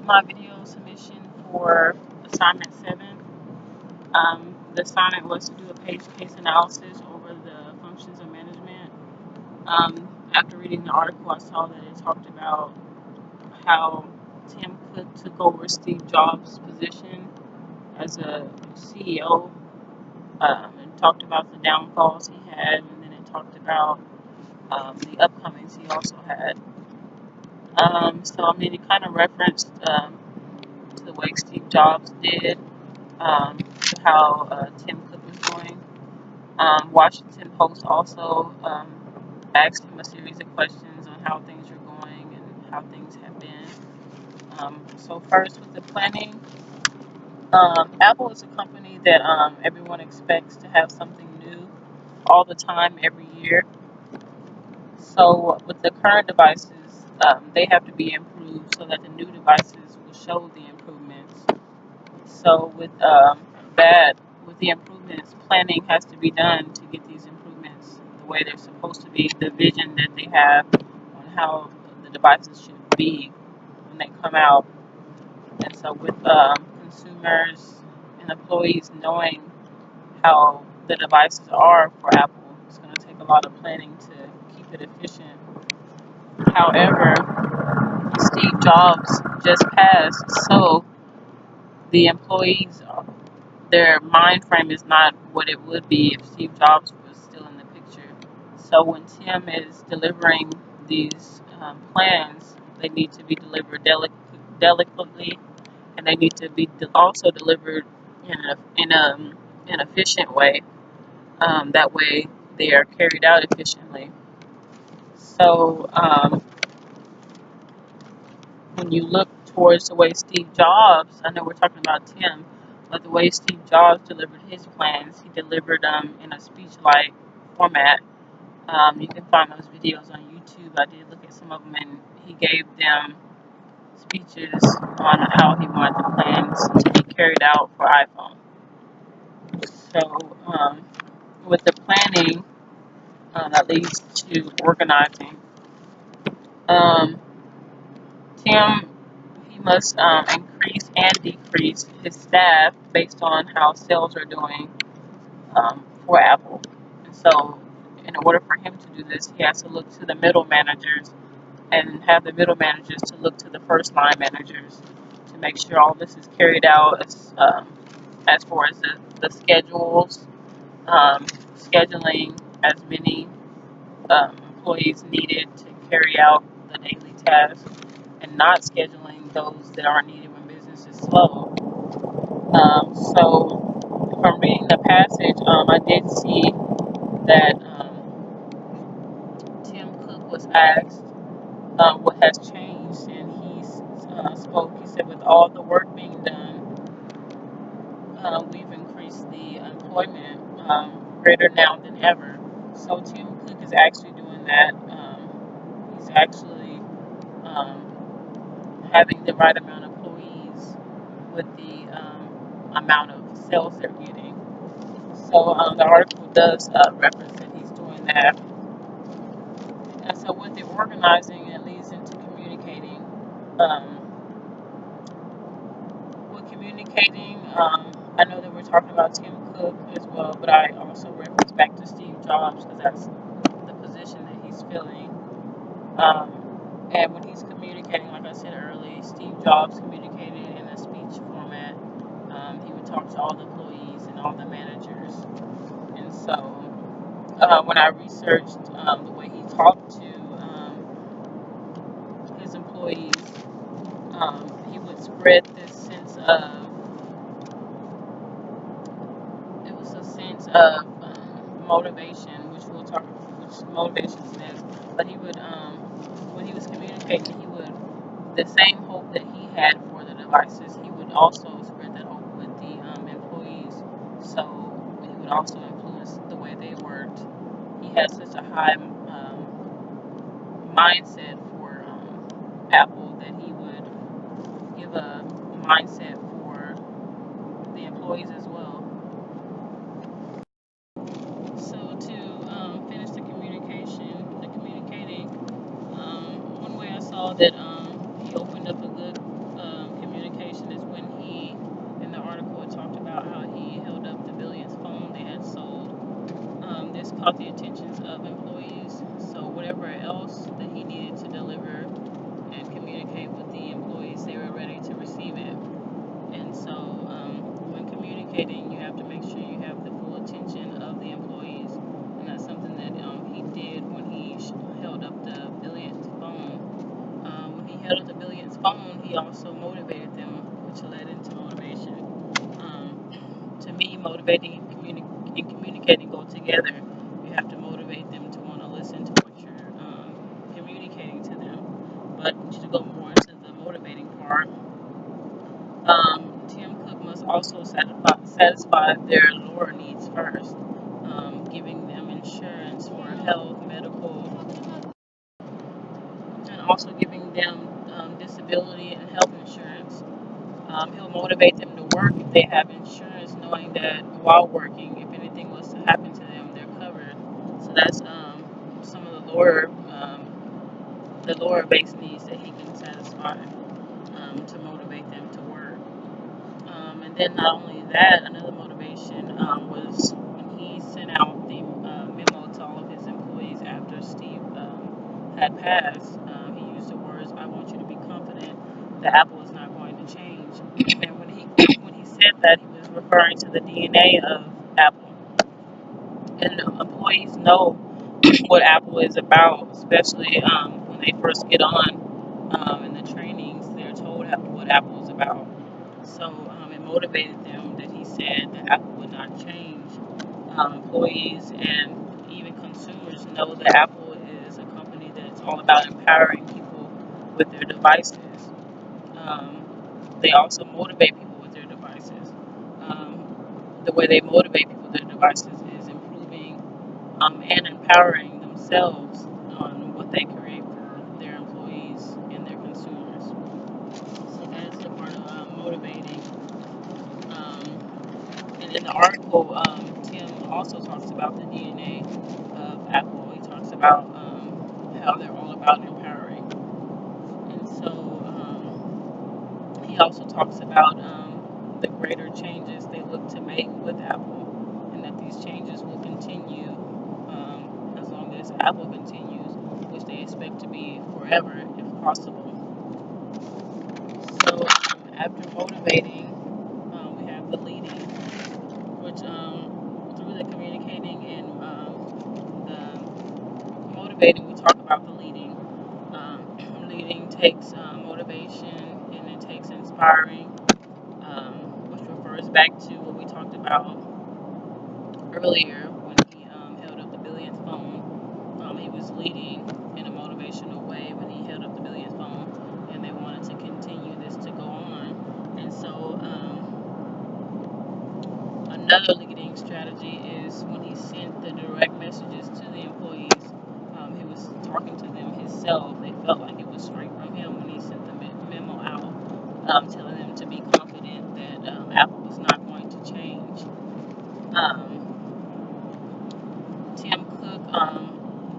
my video submission for assignment 7. The assignment was to do a page case analysis over the functions of management. After reading the article, I saw that it talked about how Tim Cook took over Steve Jobs' position as a CEO, and talked about the downfalls he had, and then it talked about the upcomings he also had. It kind of referenced to the way Steve Jobs did, to how Tim Cook was doing. Washington Post also asked him a series of questions on how things are going and how things have been. So first, with the planning, Apple is a company that everyone expects to have something new all the time, every year. So with the current devices, they have to be improved so that the new devices will show the improvements. So that, with the improvements, planning has to be done to get these improvements the way they're supposed to be, the vision that they have on how the devices should be when they come out. And so with consumers and employees knowing how the devices are for Apple, it's going to take a lot of planning to keep it efficient. However, Steve Jobs just passed, so the employees, their mind frame is not what it would be if Steve Jobs was still in the picture. So when Tim is delivering these plans, they need to be delivered delicately, and they need to be also delivered in an efficient way. That way, they are carried out efficiently. So when you look towards the way Steve Jobs, I know we're talking about Tim, but the way Steve Jobs delivered his plans, he delivered them in a speech-like format. You can find those videos on YouTube. I did look at some of them, and he gave them speeches on how he wanted the plans to be carried out for iPhone. So with the planning, that leads to organizing. Um, Tim, he must increase and decrease his staff based on how sales are doing for Apple. And so, in order for him to do this, he has to look to the middle managers and have the middle managers to look to the first line managers to make sure all this is carried out as far as the schedules, scheduling as many employees needed to carry out the daily tasks, and not scheduling those that aren't needed when business is slow. So from reading the passage, I did see that Tim Cook was asked what has changed, and he spoke. He said, with all the work being done, we've increased the employment greater now than ever. So Tim Cook is actually doing that. He's actually having the right amount of employees with the amount of sales they're getting. So the article does reference that he's doing that. And so with the organizing, it leads into communicating. With communicating, I know that we're talking about Tim Cook as well, but I also reference back to Steve Jobs because that's the position that he's filling. And when he's communicating, like I said earlier, Steve Jobs communicated in a speech format. He would talk to all the employees and all the managers. And so when I researched the way he talked to his employees, he would spread this sense of, it was a sense of motivation, which we'll talk about, which motivation is next. But he would, when he was communicating, he would, the same hope that he had for the devices, he would also spread that hope with the employees. So he would also influence the way they worked. He had such a high mindset for Apple that he would give a mindset for the employees as well. So to finish the communicating, one way I saw that he opened up a good caught the attentions of employees. So whatever else that he needed to deliver and communicate with the employees, they were ready to receive it. And so when communicating, you have to make sure you have the full attention of the employees. And that's something that he did when he held up the billionth phone. When he held up the billionth phone, he also motivated them, which led into motivation. To me, motivating and communicating go together. You have to motivate them to want to listen to what you're communicating to them. But to go more into the motivating part, Tim Cook must also satisfy their lower needs first, giving them insurance for health, medical, and also giving them disability and health insurance. He'll motivate them to work if they have insurance, knowing that while working, if anything was to happen to them, they're covered. So that's some of the lower base needs that he can satisfy to motivate them to work. And then not only that, another motivation was when he sent out the memo to all of his employees after Steve had passed. He used the words, "I want you to be confident that Apple is not going to change." And when he said that, he was referring to the DNA of Apple. And employees know what Apple is about, especially when they first get on in the trainings. They're told what Apple is about. So it motivated them that he said that Apple would not change. Employees and even consumers know that Apple is a company that's all about empowering people with their devices. Um, they also motivate people with their devices. The way they motivate people with their devices is improving and empowering themselves on what they create for their employees and their consumers. So that is the part of motivating. And in the article, Tim also talks about the DNA of Apple. He talks about how they're all about empowering. And so he also talks about the greater changes they look to make with Apple, and that these changes will continue as long as Apple continues, which they expect to be forever if possible. So after motivating, we have the leading, which through the communicating and the motivating, we talk about the leading. Leading takes motivation and it takes inspiring, which refers back to what we talked about earlier when he held up the billionth phone. He was leading in a motivational way when he held up the billionth phone, and they wanted to continue this to go on. And so another leading strategy is when he sent the direct messages to the employees. He was talking to them himself. They felt like it was straight from him when he sent the memo out, telling them to be confident that Apple was not going to change. Tim Cook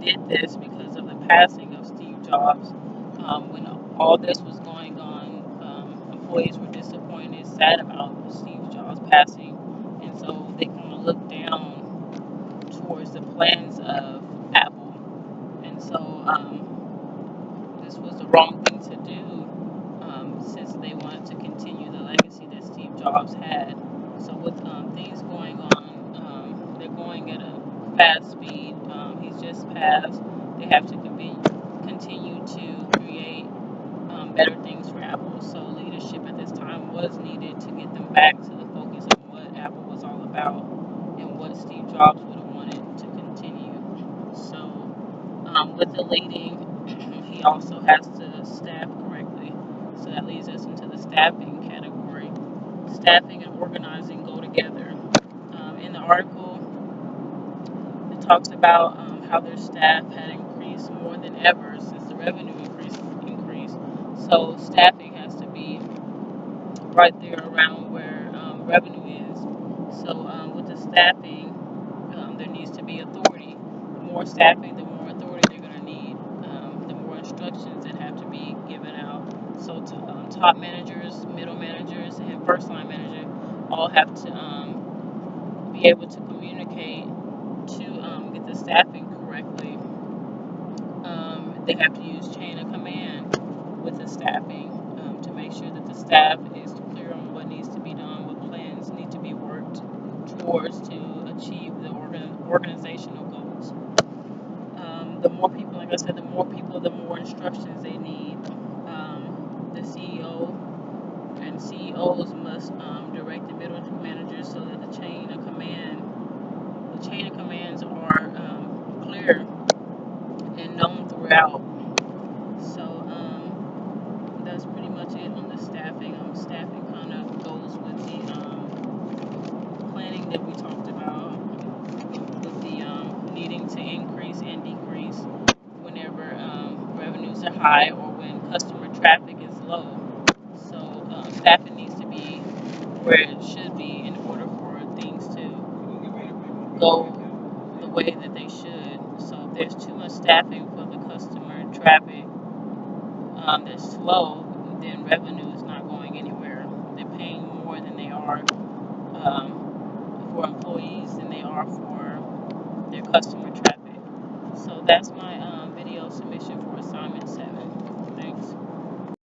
did this because of the passing of Steve Jobs. When all this was going on, employees were disappointed, sad about Steve Jobs passing, and so they kind of looked down towards the plans of Apple. And so this was the wrong thing to do since they wanted to continue the legacy that Steve Jobs had. So with things going on, they're going at a fast speed. He's just passed. They have to continue to create better things for Apple. So leadership at this time was needed to get them back to the focus of what Apple was all about and what Steve Jobs would have wanted to continue. So with the leading, he also has to staff correctly. So that leads us into the staffing category. Staffing and organizing go together. In the article, it talks about how their staff had increased more than ever since the revenue increased. So staffing has to be right there around where revenue is. So with the staffing, there needs to be authority. The more staffing, the more authority they're going to need. The more instructions that have to be given out. So top managers, middle managers, and first line manager all have to be able to communicate to look at the staffing correctly, they have to use chain of command with the staffing to make sure that the staff is clear on what needs to be done, what plans need to be worked towards to achieve the organizational goals. The more people, like I said, the more people, the more instructions they need. The CEO and CEOs must direct the middle managers so that the chain of commands are clear and known throughout. So that's pretty much it on the staffing. Staffing kind of goes with the planning that we talked about, with the needing to increase and decrease whenever revenues are high or when customer traffic is low. So staffing needs to be where it should be in order for things to go the way that they should. So if there's too much staffing for the customer traffic that's slow, then revenue is not going anywhere. They're paying more than they are for employees than they are for their customer traffic. So that's my